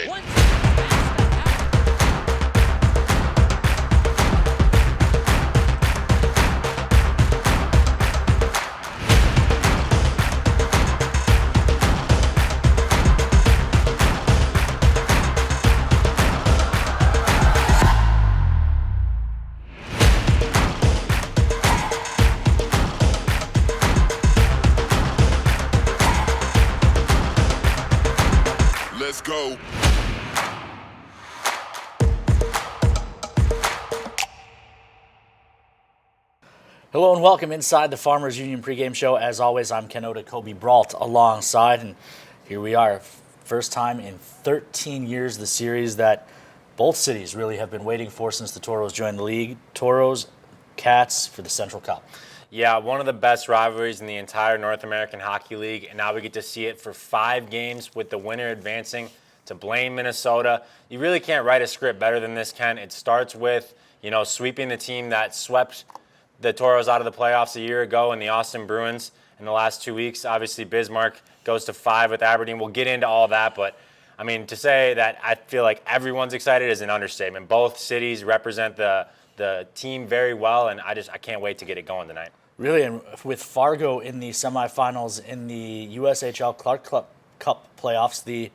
started. Let's go. Hello and welcome inside the Farmers Union pregame show. As always, I'm Coby Brault alongside, and here we are. First time in 13 years, the series that both cities really have been waiting for since the Toros joined the league. Toros, Cats for the Central Cup. Yeah, one of the best rivalries in the entire North American Hockey League, and now we get to see it for 5 games with the winner advancing to Blaine, Minnesota. You really can't write a script better than this, Ken. It starts with, sweeping the team that swept the Toros out of the playoffs a year ago in the Austin Bruins in the last 2 weeks. Obviously, Bismarck goes to 5 with Aberdeen. We'll get into all that, but to say that I feel like everyone's excited is an understatement. Both cities represent the team very well, and I can't wait to get it going tonight. Really, and with Fargo in the semifinals in the USHL Clark Cup playoffs, the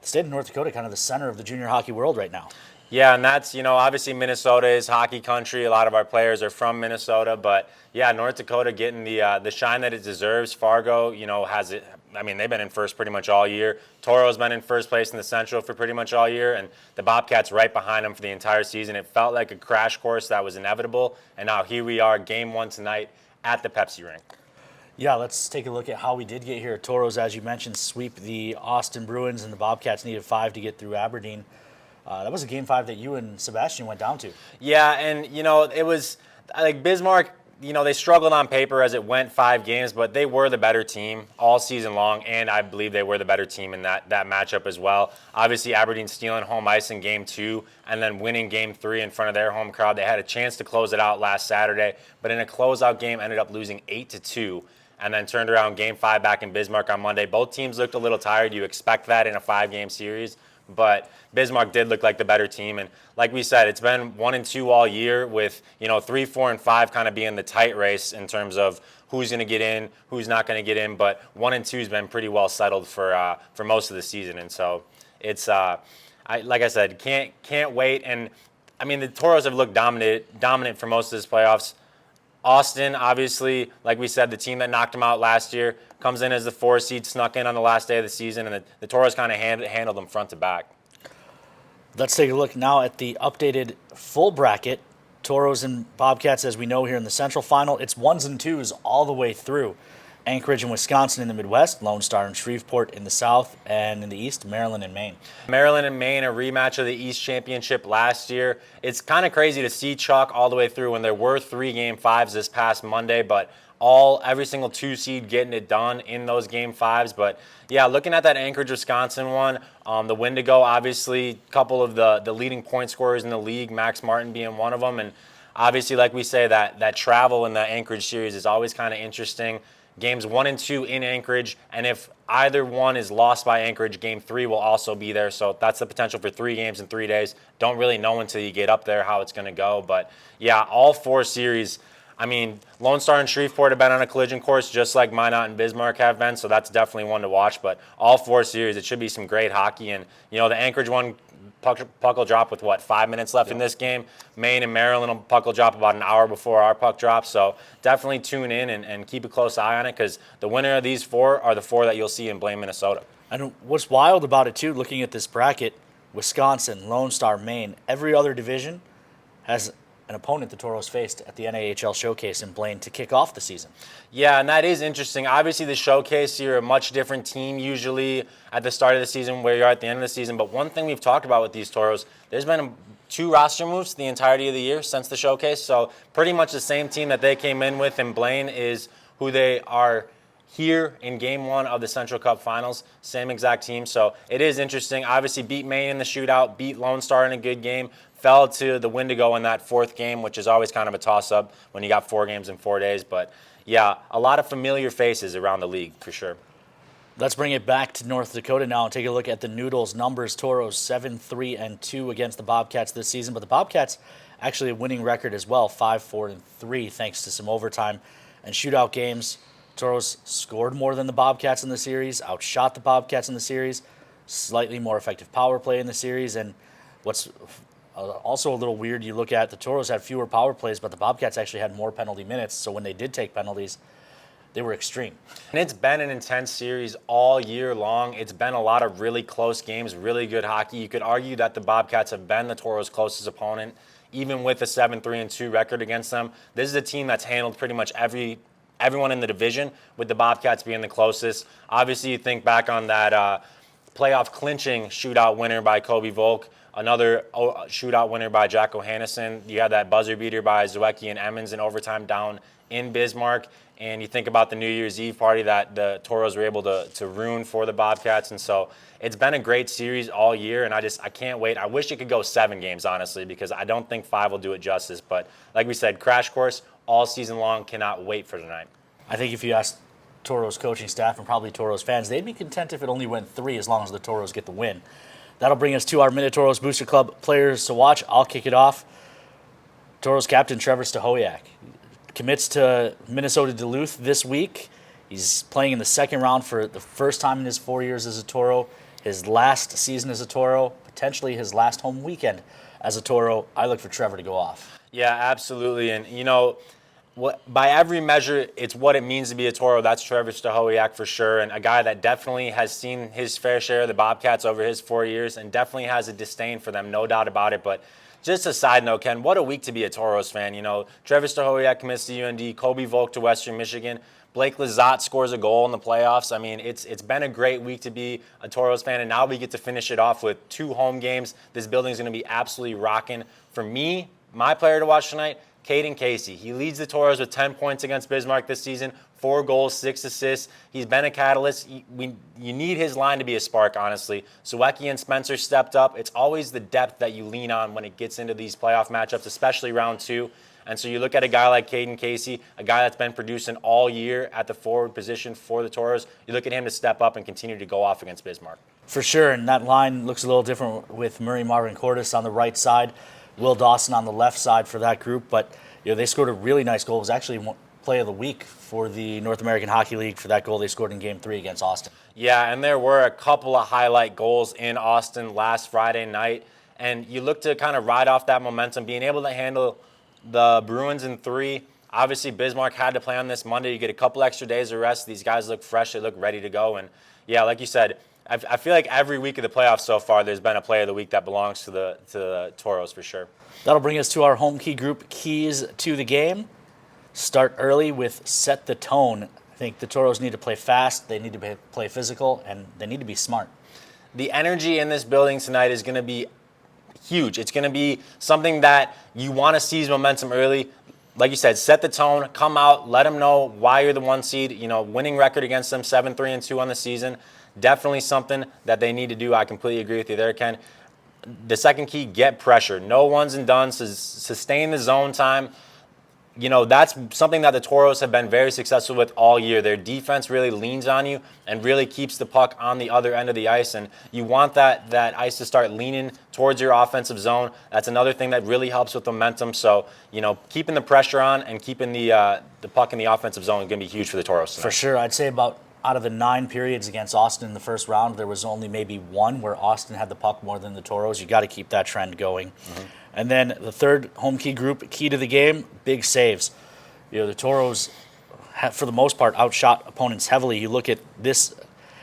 state of North Dakota kind of the center of the junior hockey world right now. Yeah, and that's, obviously Minnesota is hockey country. A lot of our players are from Minnesota, but yeah, North Dakota getting the shine that it deserves. Fargo, has it. They've been in first pretty much all year. Toro's been in first place in the Central for pretty much all year, and the Bobcats right behind them for the entire season. It felt like a crash course that was inevitable, and now here we are, game 1 tonight at the Pepsi Rink. Yeah, let's take a look at how we did get here. Toros, as you mentioned, sweep the Austin Bruins, and the Bobcats needed 5 to get through Aberdeen. That was a game 5 that you and Sebastian went down to. Yeah, and, it was like Bismarck, they struggled on paper as it went 5 games, but they were the better team all season long, and I believe they were the better team in that matchup as well. Obviously, Aberdeen stealing home ice in game 2 and then winning game 3 in front of their home crowd. They had a chance to close it out last Saturday, but in a closeout game ended up losing 8-2. And then turned around game 5 back in Bismarck on Monday. Both teams looked a little tired. You expect that in a 5-game series. But Bismarck did look like the better team. And like we said, it's been 1 and 2 all year with, 3, 4, and 5 kind of being the tight race in terms of who's going to get in, who's not going to get in. But 1 and 2 has been pretty well settled for most of the season. And so it's, like I said, can't wait. And, the Toros have looked dominant for most of this playoffs. Austin, obviously, like we said, the team that knocked them out last year, comes in as the 4 seed, snuck in on the last day of the season, and the Toros kind of handled them front to back. Let's take a look now at the updated full bracket. Toros and Bobcats, as we know here in the Central Final, it's 1s and 2s all the way through. Anchorage and Wisconsin in the Midwest, Lone Star and Shreveport in the South, and in the East, Maryland and Maine. Maryland and Maine, a rematch of the East Championship last year. It's kind of crazy to see chalk all the way through when there were 3 game 5s this past Monday, but every single 2 seed getting it done in those game 5s. But yeah, looking at that Anchorage, Wisconsin one, the Wendigo, obviously, a couple of the leading point scorers in the league, Max Martin being one of them. And obviously, like we say, that travel in the Anchorage series is always kind of interesting. Games 1 and 2 in Anchorage, and if either one is lost by Anchorage, game 3 will also be there. So that's the potential for 3 games in 3 days. Don't really know until you get up there how it's going to go. But yeah, all 4 series. Lone Star and Shreveport have been on a collision course just like Minot and Bismarck have been, so that's definitely one to watch. But all 4 series, it should be some great hockey. And, the Anchorage one, puck will drop with, 5 minutes left in this game. Maine and Maryland puck will drop about an hour before our puck drops. So definitely tune in and keep a close eye on it because the winner of these 4 are the 4 that you'll see in Blaine, Minnesota. And what's wild about it, too, looking at this bracket, Wisconsin, Lone Star, Maine, every other division has an opponent the Toros faced at the NAHL Showcase in Blaine to kick off the season. Yeah, and that is interesting. Obviously, the Showcase, you're a much different team usually at the start of the season where you're at the end of the season. But one thing we've talked about with these Toros, there's been 2 roster moves the entirety of the year since the Showcase. So pretty much the same team that they came in with in Blaine is who they are here in Game 1 of the Central Cup Finals. Same exact team. So it is interesting. Obviously beat Maine in the shootout, beat Lone Star in a good game, fell to the Wendigo in that 4th game, which is always kind of a toss-up when you got 4 games in 4 days. But, yeah, a lot of familiar faces around the league for sure. Let's bring it back to North Dakota now and take a look at the Noodles numbers. Toros 7-3-2 against the Bobcats this season, but the Bobcats actually a winning record as well, 5-4-3, thanks to some overtime and shootout games. Toros scored more than the Bobcats in the series, outshot the Bobcats in the series, slightly more effective power play in the series, and what's also a little weird, you look at the Toros had fewer power plays, but the Bobcats actually had more penalty minutes, so when they did take penalties, they were extreme. And it's been an intense series all year long. It's been a lot of really close games, really good hockey. You could argue that the Bobcats have been the Toros' closest opponent, even with a 7-3-2 record against them. This is a team that's handled pretty much everyone in the division, with the Bobcats being the closest. Obviously, you think back on that playoff clinching shootout winner by Coby Volk, another shootout winner by Jack O'Hannison. You had that buzzer beater by Zwiecki and Emmons in overtime down in Bismarck. And you think about the New Year's Eve party that the Toros were able to ruin for the Bobcats. And so it's been a great series all year, and I can't wait. I wish it could go 7 games, honestly, because I don't think 5 will do it justice. But like we said, crash course all season long. Cannot wait for tonight. I think if you ask Toros coaching staff and probably Toros fans, they'd be content if it only went 3 as long as the Toros get the win. That'll bring us to our Minotauros Booster Club players to watch. I'll kick it off. Toros captain Trevor Stahoyak commits to Minnesota Duluth this week. He's playing in the second round for the first time in his 4 years as a Toro, his last season as a Toro, potentially his last home weekend as a Toro. I look for Trevor to go off. Yeah, absolutely. And, by every measure, it's what it means to be a Toro. That's Trevor Stahoyak for sure, and a guy that definitely has seen his fair share of the Bobcats over his 4 years and definitely has a disdain for them, no doubt about it. But just a side note, Ken, what a week to be a Toros fan. Trevor Stahoyak commits to UND, Coby Volk to Western Michigan. Blake Lizotte scores a goal in the playoffs. I mean, it's been a great week to be a Toros fan, and now we get to finish it off with 2 home games. This building's going to be absolutely rocking. For me, my player to watch tonight, Caden Casey. He leads the Toros with 10 points against Bismarck this season, 4 goals, 6 assists. He's been a catalyst. You need his line to be a spark, honestly. Zwiecki and Spencer stepped up. It's always the depth that you lean on when it gets into these playoff matchups, especially round 2. And so you look at a guy like Caden Casey, a guy that's been producing all year at the forward position for the Toros. You look at him to step up and continue to go off against Bismarck. For sure, and that line looks a little different with Murray Marvin Cordes on the right side, Will Dawson on the left side for that group. But they scored a really nice goal. It was actually play of the week for the North American Hockey League for that goal they scored in Game 3 against Austin. Yeah, and there were a couple of highlight goals in Austin last Friday night. And you look to kind of ride off that momentum, being able to handle the Bruins in 3. Obviously, Bismarck had to play on this Monday. You get a couple extra days of rest. These guys look fresh. They look ready to go. And, yeah, like you said, I feel like every week of the playoffs so far, there's been a play of the week that belongs to the Toros for sure. That'll bring us to our home key group, keys to the game. Start early with set the tone. I think the Toros need to play fast, they need to play physical, and they need to be smart. The energy in this building tonight is going to be huge. It's going to be something that you want to seize momentum early. Like you said, set the tone, come out, let them know why you're the 1 seed. Winning record against them, 7-3-2 on the season. Definitely something that they need to do. I completely agree with you there, Ken. The second key, get pressure. No ones and dones. Sustain the zone time. That's something that the Toros have been very successful with all year. Their defense really leans on you and really keeps the puck on the other end of the ice. And you want that ice to start leaning towards your offensive zone. That's another thing that really helps with momentum. So, keeping the pressure on and keeping the puck in the offensive zone is going to be huge for the Toros tonight. For sure. I'd say about out of the 9 periods against Austin in the first round, there was only maybe 1 where Austin had the puck more than the Toros. You got to keep that trend going. Mm-hmm. And then the third home key group, key to the game, big saves. The Toros have, for the most part, outshot opponents heavily. You look at this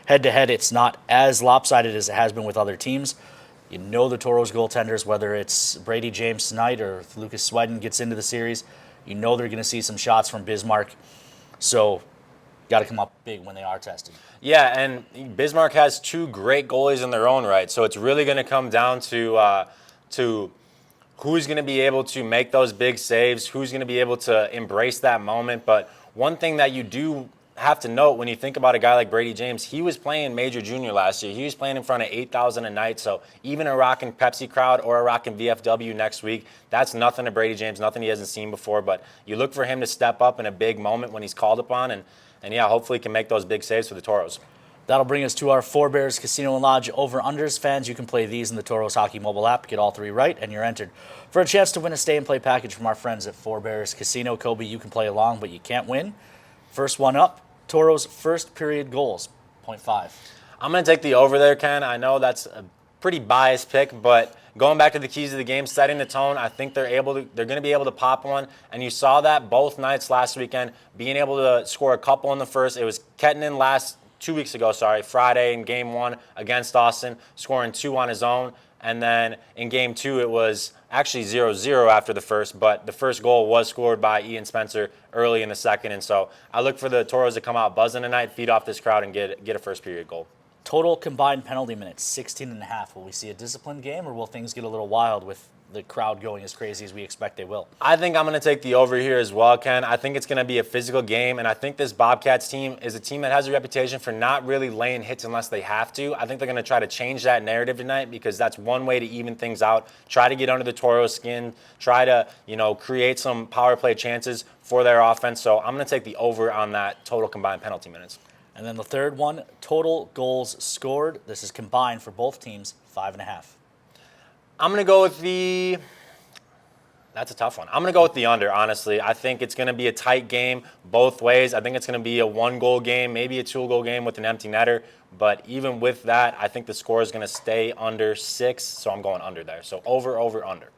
head-to-head, it's not as lopsided as it has been with other teams. The Toros goaltenders, whether it's Brady James tonight or if Lucas Sweden gets into the series, they're going to see some shots from Bismarck. So got to come up big when they are tested. Yeah, and Bismarck has 2 great goalies in their own right. So it's really going to come down to who's going to be able to make those big saves, who's going to be able to embrace that moment. But one thing that you do have to note when you think about a guy like Brady James, he was playing Major Junior last year. He was playing in front of 8,000 a night. So even a rockin' Pepsi crowd or a rockin' VFW next week, that's nothing to Brady James, nothing he hasn't seen before. But you look for him to step up in a big moment when he's called upon. And yeah, hopefully he can make those big saves for the Toros. That'll bring us to our Forebears Casino and Lodge over-unders. Fans, you can play these in the Toros Hockey mobile app. Get all three right, and you're entered for a chance to win a stay-and-play package from our friends at Forebears Casino. Coby, you can play along, but you can't win. First one up, Toros' first period goals, 0.5. I'm going to take the over there, Ken. I know that's a pretty biased pick, but going back to the keys of the game, setting the tone, I think they're going to be able to pop one. And you saw that both nights last weekend, being able to score a couple in the first. It was Kettinen 2 weeks ago, Friday in Game 1 against Austin, scoring 2 on his own. And then in Game 2, it was actually 0-0 after the first, but the first goal was scored by Ian Spencer early in the second. And so I look for the Toros to come out buzzing tonight, feed off this crowd, and get a first period goal. Total combined penalty minutes, 16.5. Will we see a disciplined game, or will things get a little wild with the crowd going as crazy as we expect they will? I think I'm going to take the over here as well, Ken. I think it's going to be a physical game, and I think this Bobcats team is a team that has a reputation for not really laying hits unless they have to. I think they're going to try to change that narrative tonight because that's one way to even things out. Try to get under the Toros' skin. Try to, create some power play chances for their offense. So I'm going to take the over on that total combined penalty minutes. And then the third one, total goals scored. This is combined for both teams, 5.5. I'm going to go with that's a tough one. I'm going to go with the under, honestly. I think it's going to be a tight game both ways. I think it's going to be a 1-goal game, maybe a 2-goal game with an empty netter. But even with that, I think the score is going to stay under 6, so I'm going under there. So over, under.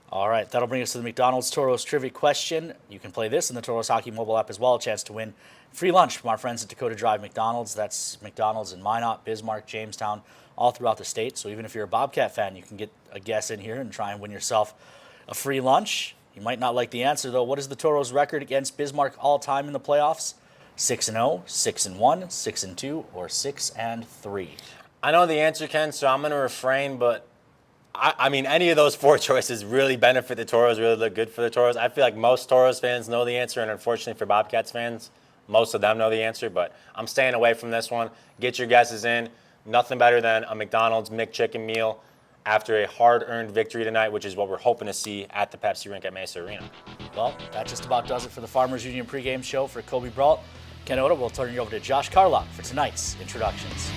All right, that'll bring us to the McDonald's Toros trivia question. You can play this in the Toros Hockey mobile app as well. A chance to win free lunch from our friends at Dakota Drive McDonald's. That's McDonald's in Minot, Bismarck, Jamestown, all throughout the state. So even if you're a Bobcat fan, you can get a guess in here and try and win yourself a free lunch. You might not like the answer, though. What is the Toros' record against Bismarck all-time in the playoffs? 6-0, 6-1, 6-2, or 6-3? I know the answer, Ken, so I'm going to refrain, but I mean, any of those 4 choices really benefit the Toros, really look good for the Toros. I feel like most Toros fans know the answer, and unfortunately for Bobcats fans, most of them know the answer, but I'm staying away from this one. Get your guesses in. Nothing better than a McDonald's McChicken meal after a hard-earned victory tonight, which is what we're hoping to see at the Pepsi rink at Mesa Arena. Well, that just about does it for the Farmers Union pregame show. For Coby Brault, Ken Oda, we'll turn you over to Josh Carlock for tonight's introductions.